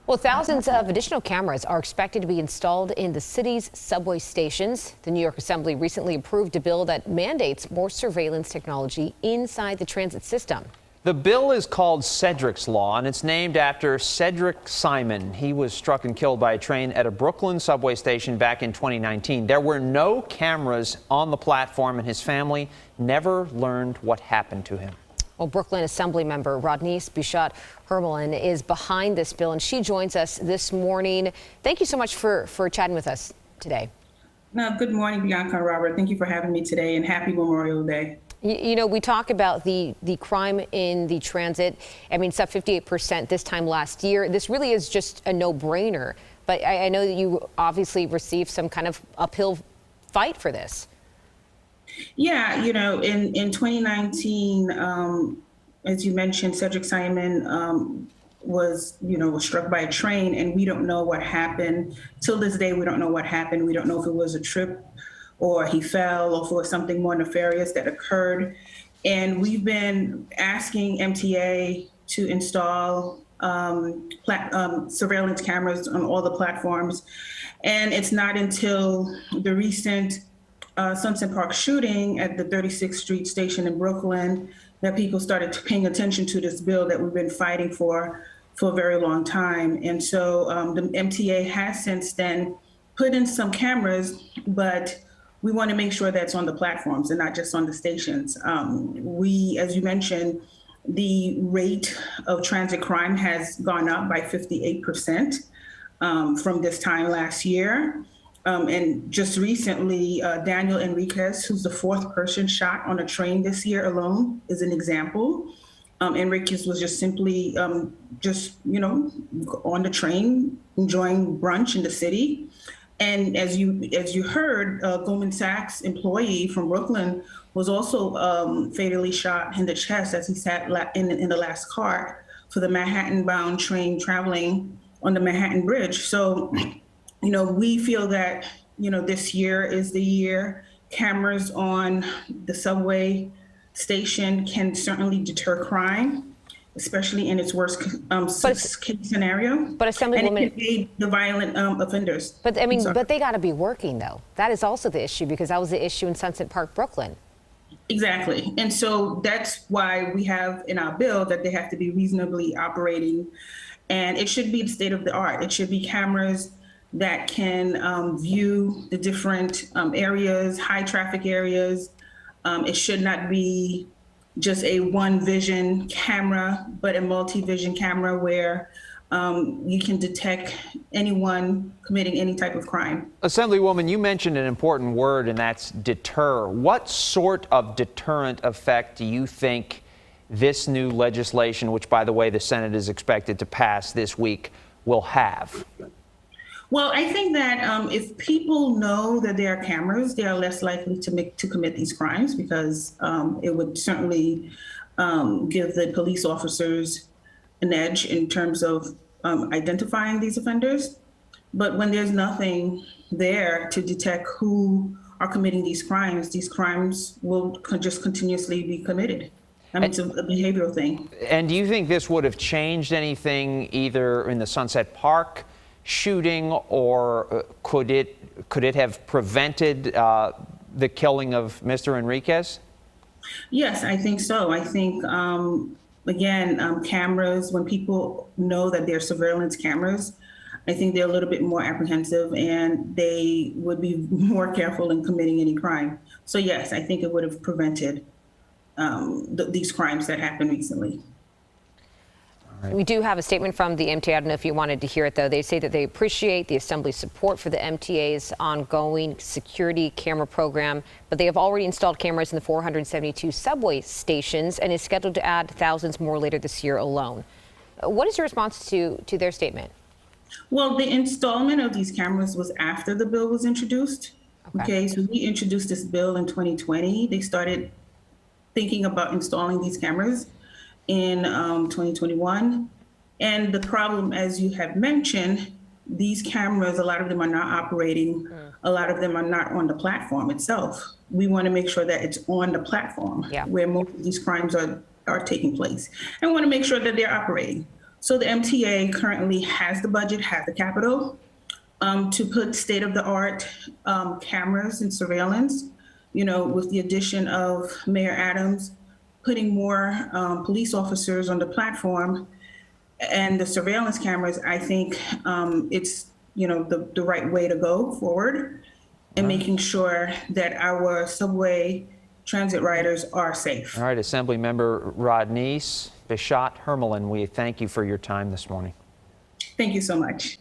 Well, thousands of additional cameras are expected to be installed in the city's subway stations. The New York Assembly recently approved a bill that mandates more surveillance technology inside the transit system. The bill is called Sedrick's Law, and it's named after Sedrick Simon. He was struck and killed by a train at a Brooklyn subway station back in 2019. There were no cameras on the platform, and his family never learned what happened to him. Well, Brooklyn Assembly member Rodneyce Bichat-Hermelin is behind this bill, and she joins us this morning. Thank you so much for chatting with us today. Good morning, Bianca and Robert. Thank you for having me today, and happy Memorial Day. You know, we talk about the crime in the transit. I mean, it's up 58% this time last year. This really is just a no-brainer. But I know that you obviously received some kind of uphill fight for this. Yeah, you know, in 2019, as you mentioned, Sedrick Simon was struck by a train, and we don't know what happened. Till this day, we don't know what happened. We don't know if it was a trip or he fell or if it was something more nefarious that occurred. And we've been asking MTA to install surveillance cameras on all the platforms. And it's not until the recent Sunset Park shooting at the 36th Street station in Brooklyn that people started paying attention to this bill that we've been fighting for a very long time. And so the MTA has since then put in some cameras, but we want to make sure that's on the platforms and not just on the stations. As you mentioned, the rate of transit crime has gone up by 58% from this time last year. And just recently, Daniel Enriquez, who's the fourth person shot on a train this year alone, is an example. Enriquez was just simply on the train, enjoying brunch in the city. And as you heard, a Goldman Sachs employee from Brooklyn was also fatally shot in the chest as he sat in the last car for the Manhattan-bound train traveling on the Manhattan Bridge. So, we feel that, this year is the year. Cameras on the subway station can certainly deter crime, especially in its worst case scenario. But Assemblywoman, and it can aid the violent offenders. But I mean, but they got to be working though. That is also the issue, because that was the issue in Sunset Park, Brooklyn. Exactly. And so that's why we have in our bill that they have to be reasonably operating, and it should be the state of the art. It should be cameras that can view the different areas, high traffic areas. It should not be just a one vision camera, but a multi-vision camera where you can detect anyone committing any type of crime. Assemblywoman, you mentioned an important word, and that's deter. What sort of deterrent effect do you think this new legislation, which, by the way, the Senate is expected to pass this week, will have? Well, I think that if people know that there are cameras, they are less likely to commit these crimes, because it would certainly give the police officers an edge in terms of identifying these offenders. But when there's nothing there to detect who are committing these crimes will just continuously be committed. I mean, it's a behavioral thing. And do you think this would have changed anything either in the Sunset Park shooting, or could it have prevented the killing of Mr. Enriquez? Yes, I think so. I think, again, cameras, when people know that they're surveillance cameras, I think they're a little bit more apprehensive and they would be more careful in committing any crime. So yes, I think it would have prevented these crimes that happened recently. Right. We do have a statement from the MTA. I don't know if you wanted to hear it, though. They say that they appreciate the Assembly's support for the MTA's ongoing security camera program, but they have already installed cameras in the 472 subway stations and is scheduled to add thousands more later this year alone. What is your response to their statement? Well, the installment of these cameras was after the bill was introduced. Okay, so we introduced this bill in 2020. They started thinking about installing these cameras in 2021. And the problem, as you have mentioned, these cameras, a lot of them are not operating. A lot of them are not on the platform itself. We want to make sure that it's on the platform where most of these crimes are taking place. And we want to make sure that they're operating. So the MTA currently has the budget, has the capital to put state-of-the-art cameras and surveillance, with the addition of Mayor Adams putting more police officers on the platform and the surveillance cameras. I think it's, the right way to go forward and making sure that our subway transit riders are safe. All right, Assemblymember Rodneyce Bishat Hermelin, we thank you for your time this morning. Thank you so much.